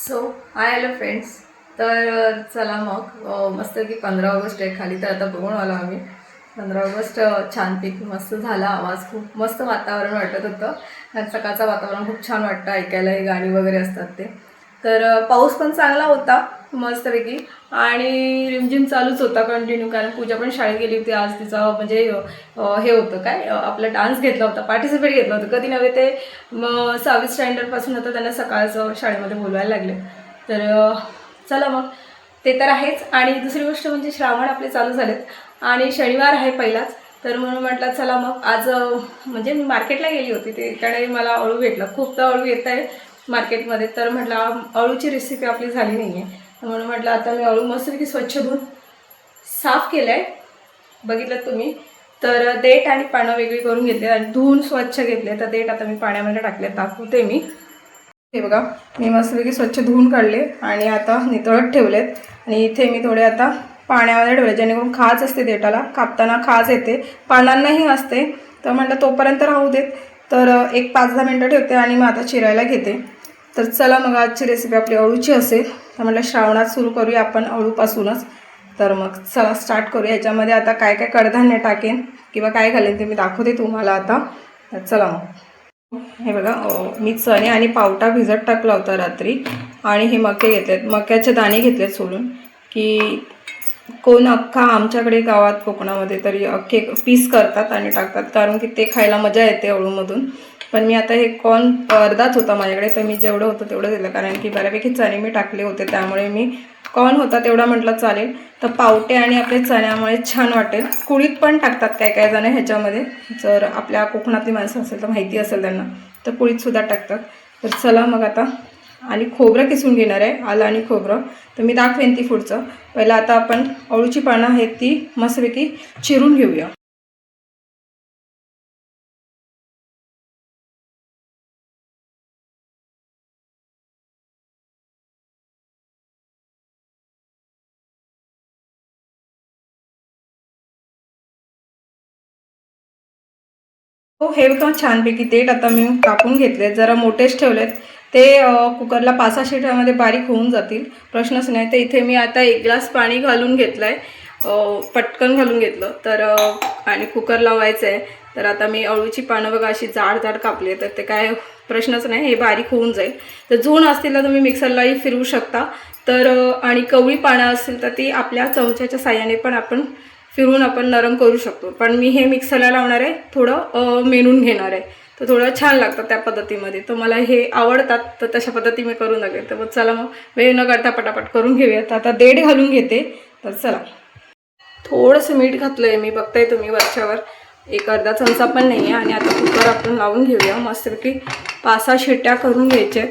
So hi hello friends. तर चला मग मस्त की 15 ऑगस्ट आहे खाली, तर आता बघून आलो आम्ही 15 ऑगस्ट. छानपैकी मस्त झाला. आवाज खूप मस्त वातावरण वाटत होतं. आणि सकाळचं वातावरण खूप छान वाटतं ऐकायला, हे गाणी वगैरे असतात ते. तर पाऊस पण चांगला होता मस्तपैकी, आणि रिमझिम चालूच होता कंटिन्यू, कारण पूजा पण शाळेत गेली होती आज. तिचा म्हणजे हे होतं काय, आपला डान्स घेतला होता, पार्टिसिपेट घेतलं होतं. कधी नव्हे ते मग 6वी स्टँडर्डपासून आता त्यांना सकाळचं शाळेमध्ये बोलवायला लागले. तर चला मग ते तर आहेच. आणि दुसरी गोष्ट म्हणजे श्रावण आपले चालू झालेत आणि शनिवार आहे पहिलाच. तर म्हणून म्हटलं चला मग आज म्हणजे मी मार्केटला गेली होती, तिकडे मला अळू भेटला. खूप तर अळू येत आहे मार्केटमध्ये. तर म्हटलं अळूची रेसिपी आपली झाली नाही आहे, म्हणून म्हटलं आता मी अळू मस्तपैकी स्वच्छ धुवून साफ केलं आहे. बघितलं तुम्ही. तर देठ आणि पानं वेगळी करून घेतले आणि धुवून स्वच्छ घेतले. तर देठ आता मी पाण्यामध्ये टाकले, दाखवते मी. हे बघा, मी मस्तपैकी स्वच्छ धुवून काढले आणि आता नितळत ठेवलेत. आणि इथे मी थोडे आता पाण्यामध्ये ठेवले, जेणेकरून खाज असते देठाला, कापताना खाज येते, पानांनाही असते. तर म्हटलं तोपर्यंत राहू देत. तर एक 5-10 मिनटं ठेवते आणि मग आता चिरायला घेते. तर चला मग आजची रेसिपी आपली अळूची असेल. तर म्हटलं श्रावणात सुरू करूया आपण अळूपासूनच. तर मग चला स्टार्ट करूया. याच्यामध्ये आता काय काय कडधान्य टाकेन किंवा काय घालेन ते मी दाखवते तुम्हाला आता. तर चला मग. हे बघा, मी चणे आणि पावटा भिजत टाकला होता रात्री. आणि हे मके घेतलेत, मक्याचे दाणे घेतलेत सोलून. की कोण अख्खा आमच्याकडे गावात कोकणामध्ये तरी अख्खे पीस करतात आणि टाकतात, कारण की ते खायला मजा येते अळूमधून. पण मी आता हे कॉर्न अर्धाच होता माझ्याकडे, तर मी जेवढं होतं तेवढं दिलं, कारण की बऱ्यापैकी चणे मी टाकले होते, त्यामुळे मी कॉर्न होता तेवढा म्हटलं चालेल. तर पावटे आणि आपले चण्यामुळे छान वाटेल. कुळीत पण टाकतात काय काय जण ह्याच्यामध्ये, जर आपल्या कोकणातली माणसं असेल तर माहिती असेल त्यांना, तर कुळीतसुद्धा टाकतात. तर चला मग आता. आणि खोबरं किसून घेणार आहे, आलं आणि खोबरं. तर मी दाखवेन ती पुढचं. पहिलं आता आपण अळूची पानं आहेत ती मस्तपैकी चिरून घेऊया. हो, हे बघा छानपैकी देठ आता मी कापून घेतलेत, जरा मोठेच ठेवलेत. ते कुकरला 5-6 शिट्यामध्ये बारीक होऊन जातील, प्रश्नच नाही. तर इथे मी आता 1 ग्लास पाणी घालून घेतलं आहे, पटकन घालून घेतलं. तर आणि कुकर लावायचं आहे. तर आता मी अळूची पानं बघा अशी जाड जाड कापली, तर ते काय प्रश्नच नाही, हे बारीक होऊन जाईल. तर जून असतील तर तुम्ही मिक्सरलाही फिरवू शकता. तर आणि कवळी पानं असतील तर ती आपल्या चमच्याच्या साह्याने पण आपण फिरून आपण नरम करू शकतो. पण मी हे मिक्सरला लावणार आहे, थोडं मेनून घेणार आहे, तर थोडं छान लागतं त्या पद्धतीमध्ये. तर मला हे आवडतात, तर तशा पद्धती मी करून लागेल. तर मग चला मग वेळ न करता पटापट करून घेऊयात. आता देठ घालून घेते. तर चला, थोडंसं मीठ घातलं आहे मी, बघताय तुम्ही वरच्यावर, एक अर्धा चमचा पण नाही आहे. आणि आता कुकर आपण लावून घेऊया, मस्तपैकी 5-6 शिट्ट्या करून घ्यायच्या.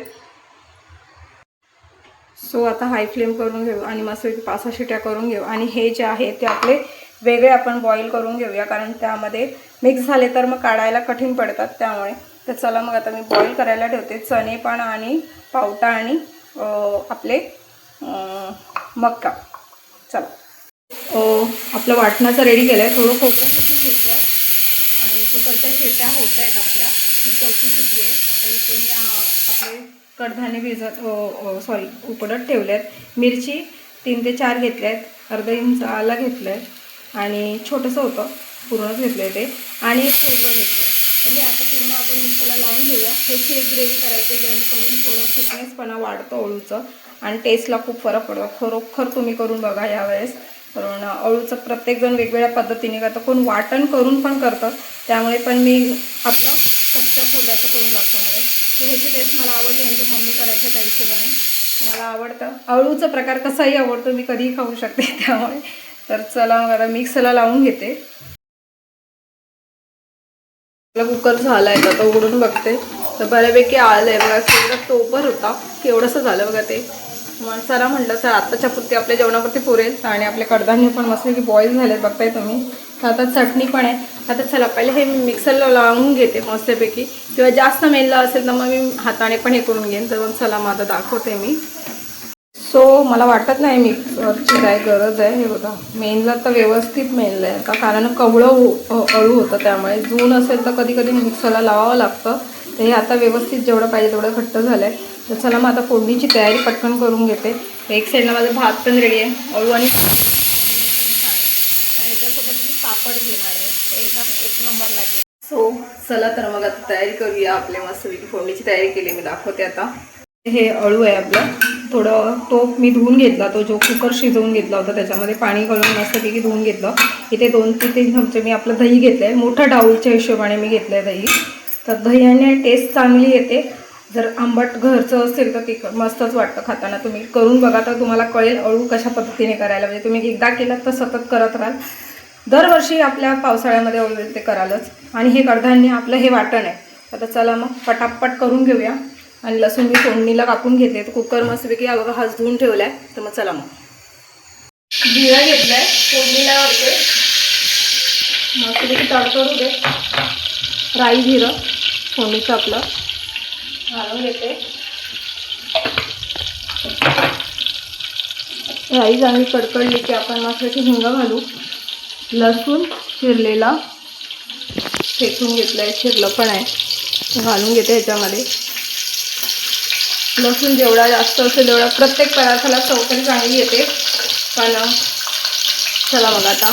सो आता हाय फ्लेम करून घेऊ आणि मस्तपैकी 5-6 शिट्ट्या करून घेऊ. आणि हे जे आहे ते आपले वेगळे आपण बॉईल करून घेऊया, कारण त्यामध्ये मिक्स झाले तर मग काढायला कठीण पडतात, त्यामुळे. तर चला मग आता मी बॉईल करायला ठेवते चणे पण आणि पावटा आणि आपले मक्का. चला, आपलं वाटणाचं रेडी केलं आहे, थोडं खोबरं किसून घेतलं आहे. आणि कुकरच्या शिट्ट्या होत आहेत आपल्या, ती चौथी शिट्टी आहे. आणि तुम्ही आपले कडधान्य भिजत सॉरी उकडत ठेवले आहेत. मिरची 3 ते 4 घेतल्या आहेत, अर्धा इंच आला घेतलं आहे, आणि छोटंसं होतं पूर्णच घेतलं आहे ते, आणि खोबरं घेतलं आहे. तर हे आता पूर्ण आपण मिक्सरला लावून घेऊया. ह्याची एक ग्रेव्ही करायची, जेणेकरून थोडं थिकनेसपणा वाढतो अळूचं आणि टेस्टला खूप फरक पडतो. खरोखर तुम्ही करून बघा यावेळेस, कारण अळूचं प्रत्येकजण वेगवेगळ्या पद्धतीने करतं, कोण वाटण करून पण करतं, त्यामुळे पण मी आपलं कच्च्या खोबऱ्याचं करून दाखवणार आहे. तर ह्याची टेस्ट मला आवडते, यांच्या मम्मी करायचं त्या हिशोबाने मला आवडतं. अळूचा प्रकार कसाही आवडतो, मी कधीही खाऊ शकते, त्यामुळे. तर चला मग आता मिक्सरला लावून घेते. आपला कुकर झाला आहे, आता उघडून बघते. तर बऱ्यापैकी आलं आहे बघा, केवढा टोपर होता, केवढंसं झालं बघा ते. मग चला म्हटलं चला आत्ताच्या पुरती आपल्या जेवणापुरती पुरेल. आणि आपले कडधान्य पण मस्तपैकी बॉईल झाले बघताय तुम्ही. तर आता चटणी पण आहे. आता चला पहिले हे मिक्सरला लावून घेते मस्तपैकी, किंवा जास्त मेललं असेल तर मग मी हाताने पण हे करून घेईन. तर मग चला मग आता दाखवते मी. सो मला वाटत नाही मिक्सरची काय गरज आहे. हे बघा, मेनला तर व्यवस्थित मेनलं आहे आता, कारण कवळं अळू होतं, त्यामुळे जून असेल तर कधी कधी मिक्सरला लावावं लागतं. तर हे आता व्यवस्थित जेवढं पाहिजे तेवढं घट्ट झालं आहे. तर चला मग आता फोडणीची तयारी पटकन करून घेते. एक साईडला माझा भात पण रेडी आहे, अळू आणि ह्याच्यासोबत मी पापड घेणार आहे, एक नंबर लागेल. सो चला तर मग आता तयारी करूया. आपले मस्तपैकी फोडणीची तयारी केली, मी दाखवते आता. हे अळू आहे आपलं, थोडं टोप मी धुवून घेतला, तो जो कुकर शिजवून घेतला होता त्याच्यामध्ये पाणी घालून मस्तपैकी धुवून घेतलं. इथे 2 ते 3 चमचे मी आपलं दही घेतलं आहे, मोठ्या डाऊलच्या हिशोबाने मी घेतलं आहे दही. तर दह्याने टेस्ट चांगली येते. जर आंबट घरचं असेल तर ते मस्तच वाटतं खाताना. तुम्ही करून बघा तर तुम्हाला कळेल अळू कशा पद्धतीने करायला. म्हणजे तुम्ही एकदा केलं तर सतत करत राहाल. दरवर्षी आपल्या पावसाळ्यामध्ये अळू ते करालच. आणि हे कडधान्य आपलं हे वाटण आहे. आता चला मग पटापट करून घेऊया. आणि लसूण मी फोडणीला कापून घेतले, तर कुकर मस्तपैकी अगोदर हात धुवून ठेवला आहे. तर मग चला मग जिरा घेतला आहे, फोडणीला घालते, मस्तपैकी तडतडू दे. राई जिरं फोडणीचं आपलं घालून घेते. राई चांगली कडकडली की आपण मस्तपैकी हिंग घालू. लसूण चिरलेला फेकून घेतलं आहे, चिरलं पण आहे, घालून घेते ह्याच्यामध्ये. लसूण जेवढा जास्त असेल तेवढा प्रत्येक पदार्थाला चव तरी चांगली येते. पण चला मग आता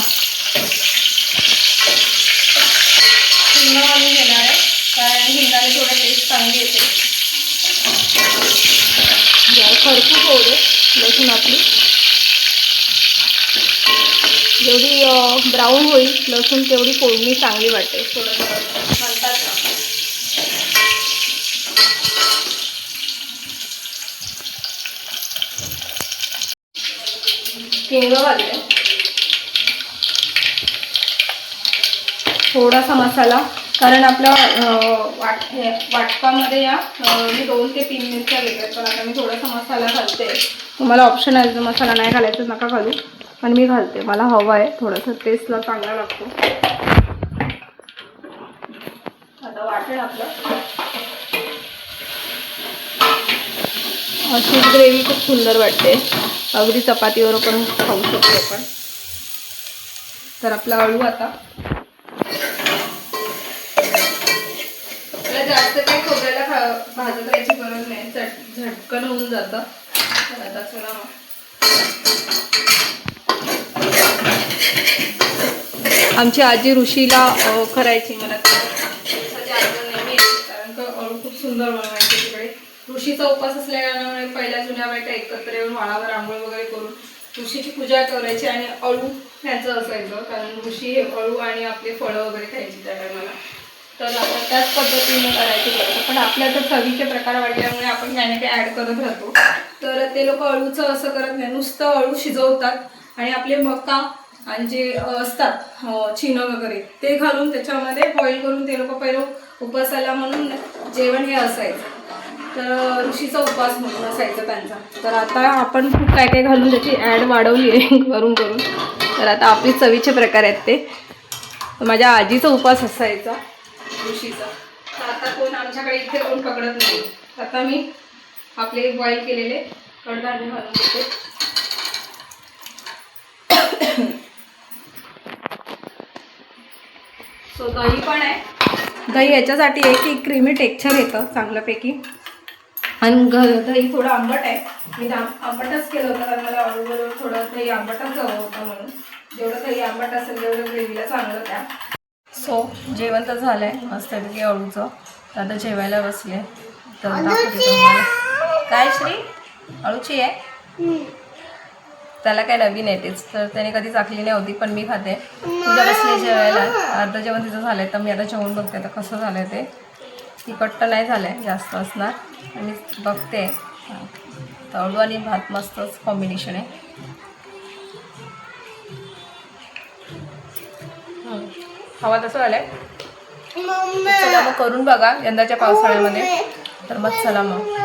हिंग घालून घेणार आहे, कारण हिंगाने थोडं टेस्ट चांगली येते. खरपूस होऊ दे लसूण आपली. जेवढी ब्राऊन होईल लसूण तेवढी फोडणी चांगली वाटते. थोडं म्हणतात ना. हिंग घालते, थोडासा मसाला, कारण आपल्या वाटपामध्ये या मी 2 ते 3 मिरच्या घेतल्या. पण आता मी थोडासा मसाला घालते. तुम्हाला ऑप्शन आहे, जर मसाला नाही घालायचं नका घालू, पण मी घालते, मला हवं आहे, थोडंसं टेस्टला चांगला लागतो. आता वाटेल आपलं. अशी ग्रेव्ही खूप सुंदर वाटते, अगदी चपातीवर पण खाऊ शकतो आपण. तर आपला अळू आता जास्त काही खोबऱ्याला भाजत राहायची गरज नाही, झटकन होऊन जातं. तर आता चला मग आमची आजी ऋषीला करायची, मला त्याची आठवण नाही, कारण का अळू खूप सुंदर बनवायचे तिकडे. ऋषीचा उपवास असल्यामुळे पहिल्या जुन्या बायका एकत्र येऊन वाळावर आंघोळ वगैरे करून ऋषीची पूजा करायची आणि अळू ह्याचं असायचं, कारण ऋषी हे अळू आणि आपले फळं वगैरे खायची त्या टायमाला. तर आपण त्याच पद्धतीने करायची गरज. पण आपल्या तर चवीचे प्रकार वाढल्यामुळे आपण काही ना काही ॲड करत राहतो. तर ते लोक अळूचं असं करत नाही, नुसतं अळू शिजवतात आणि आपले मका आणि जे असतात चिनं वगैरे ते घालून त्याच्यामध्ये बॉईल करून ते लोक पहिलं उपवासाला म्हणून जेवण हे असायचं. तर ऋषीचा उपवास म्हणून असायचा त्यांचा. तर आता आपण खूप काय काय घालून त्याची ॲड वाढवली आहे करून करून. तर आता आपली चवीचे प्रकार आहेत ते. माझ्या आजीचा उपवास असायचा ऋषीचा. तर आता कोण आमच्याकडे इथे कोण पकडत नाही. आता मी आपले बॉईल केलेले कडधान्य घालून घेते. सो दही पण आहे. दही याच्यासाठी आहे की क्रीमी टेक्स्चर येतं चांगल्यापैकी. आणि दही थोडं आंबट आहे, मी आंबटच केलं होतं कारण मला अळूबरोबर थोडं दही आंबटच हवं होतं, म्हणून जेवढं दही आंबट असेल तेवढं ग्रेव्हीला चांगलं त्या. सो जेवण तर झालं आहे मस्तपैकी अळूचं. तर आता जेवायला बसले. तर दाखवते तुम्हाला. काय श्री अळूची आहे, त्याला काय नवीन आहे तेच, तर त्याने कधी चाखली नाही होती, पण मी खाते. तुझ्या बसले जेवायला. अर्धं जेवण तिचं झालं आहे, तर मी आता जेवण बघते आता कसं झालं आहे ते. तिखट तर नाही झालं आहे, जास्त असणार, आणि बघते. तर अळू आणि भात मस्तच कॉम्बिनेशन आहे. हवा तसं झालं आहे. चला मग करून बघा यंदाच्या पावसाळ्यामध्ये. तर मग चला मग